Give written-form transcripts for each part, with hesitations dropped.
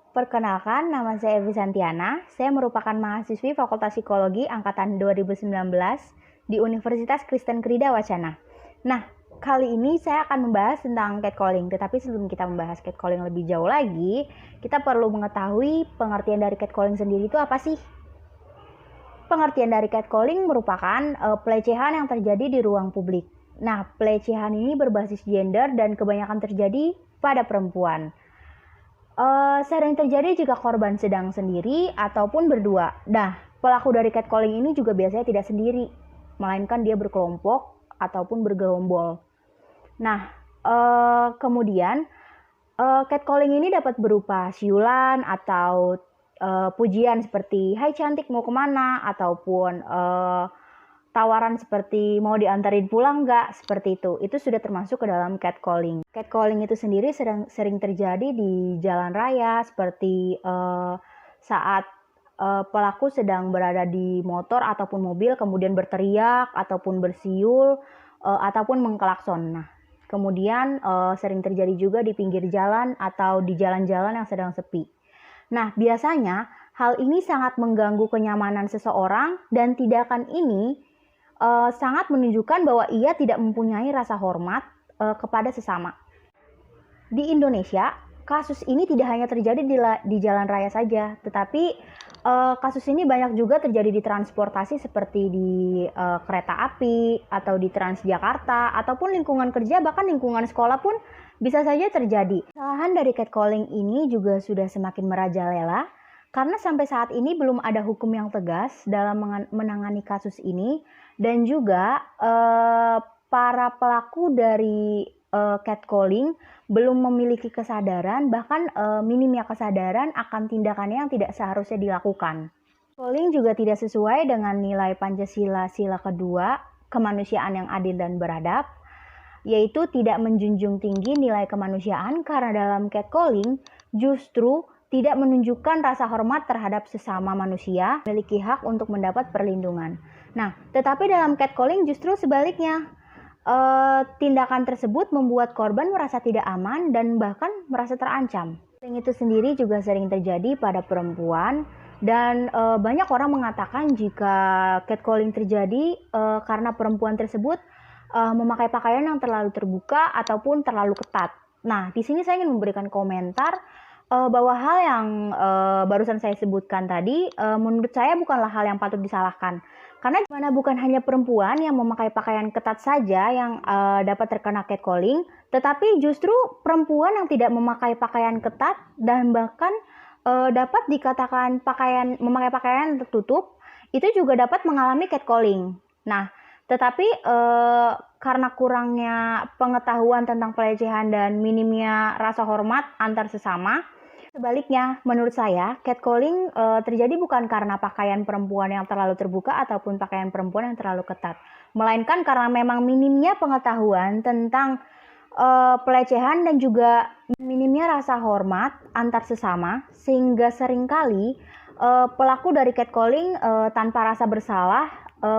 Perkenalkan, nama saya Evi Santiana. Saya merupakan mahasiswi Fakultas Psikologi angkatan 2019 di Universitas Kristen Krida Wacana. Nah, kali ini saya akan membahas tentang catcalling. Tetapi sebelum kita membahas catcalling lebih jauh lagi, kita perlu mengetahui pengertian dari catcalling sendiri itu apa sih? Pengertian dari catcalling merupakan pelecehan yang terjadi di ruang publik. Nah, pelecehan ini berbasis gender dan kebanyakan terjadi pada perempuan. Sering terjadi jika korban sedang sendiri ataupun berdua. Nah, pelaku dari catcalling ini juga biasanya tidak sendiri, melainkan dia berkelompok ataupun bergerombol. Nah, kemudian catcalling ini dapat berupa siulan atau pujian seperti "Hai cantik, mau kemana?" ataupun tawaran seperti "mau diantarin pulang nggak?" seperti itu. Itu sudah termasuk ke dalam catcalling. Catcalling itu sendiri sering terjadi di jalan raya seperti saat pelaku sedang berada di motor ataupun mobil kemudian berteriak ataupun bersiul ataupun mengklakson. Nah, kemudian sering terjadi juga di pinggir jalan atau di jalan-jalan yang sedang sepi. Nah, biasanya hal ini sangat mengganggu kenyamanan seseorang dan tindakan ini sangat menunjukkan bahwa ia tidak mempunyai rasa hormat kepada sesama. Di Indonesia, kasus ini tidak hanya terjadi di jalan raya saja, tetapi kasus ini banyak juga terjadi di transportasi seperti di kereta api atau di Transjakarta ataupun lingkungan kerja, bahkan lingkungan sekolah pun bisa saja terjadi. Kesalahan dari catcalling ini juga sudah semakin merajalela karena sampai saat ini belum ada hukum yang tegas dalam menangani kasus ini, dan juga para pelaku dari catcalling belum memiliki kesadaran, bahkan minimnya kesadaran akan tindakannya yang tidak seharusnya dilakukan. Catcalling juga tidak sesuai dengan nilai Pancasila sila kedua, kemanusiaan yang adil dan beradab, yaitu tidak menjunjung tinggi nilai kemanusiaan karena dalam catcalling justru tidak menunjukkan rasa hormat terhadap sesama manusia, memiliki hak untuk mendapat perlindungan. Nah, tetapi dalam catcalling justru sebaliknya, tindakan tersebut membuat korban merasa tidak aman dan bahkan merasa terancam. Catcalling itu sendiri juga sering terjadi pada perempuan, dan banyak orang mengatakan jika catcalling terjadi karena perempuan tersebut memakai pakaian yang terlalu terbuka ataupun terlalu ketat. Nah, di sini saya ingin memberikan komentar bahwa hal yang barusan saya sebutkan tadi menurut saya bukanlah hal yang patut disalahkan. Karena dimana bukan hanya perempuan yang memakai pakaian ketat saja yang dapat terkena catcalling, tetapi justru perempuan yang tidak memakai pakaian ketat dan bahkan dapat dikatakan memakai pakaian tertutup, itu juga dapat mengalami catcalling. Nah, tetapi karena kurangnya pengetahuan tentang pelecehan dan minimnya rasa hormat antar sesama, sebaliknya, menurut saya, catcalling terjadi bukan karena pakaian perempuan yang terlalu terbuka ataupun pakaian perempuan yang terlalu ketat, melainkan karena memang minimnya pengetahuan tentang pelecehan dan juga minimnya rasa hormat antar sesama, sehingga seringkali pelaku dari catcalling tanpa rasa bersalah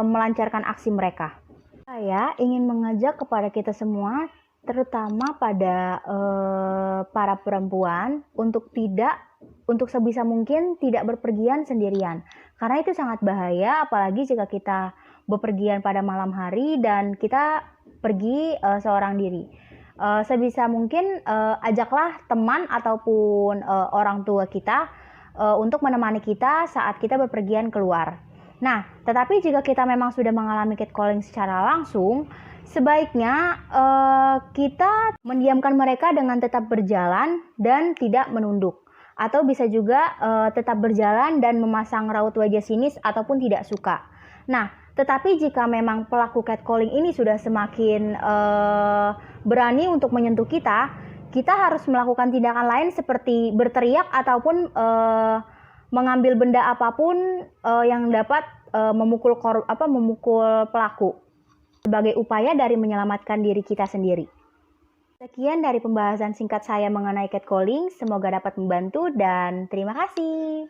melancarkan aksi mereka. Saya ingin mengajak kepada kita semua, terutama pada para perempuan, untuk sebisa mungkin tidak berpergian sendirian, karena itu sangat bahaya, apalagi jika kita bepergian pada malam hari dan kita pergi seorang diri. Sebisa mungkin ajaklah teman ataupun orang tua kita untuk menemani kita saat kita bepergian keluar. Nah, tetapi jika kita memang sudah mengalami catcalling secara langsung, sebaiknya kita mendiamkan mereka dengan tetap berjalan dan tidak menunduk. Atau bisa juga tetap berjalan dan memasang raut wajah sinis ataupun tidak suka. Nah, tetapi jika memang pelaku catcalling ini sudah semakin berani untuk menyentuh kita, kita harus melakukan tindakan lain seperti berteriak ataupun mengambil benda apapun yang dapat memukul pelaku sebagai upaya dari menyelamatkan diri kita sendiri. Sekian dari pembahasan singkat saya mengenai catcalling, semoga dapat membantu dan terima kasih.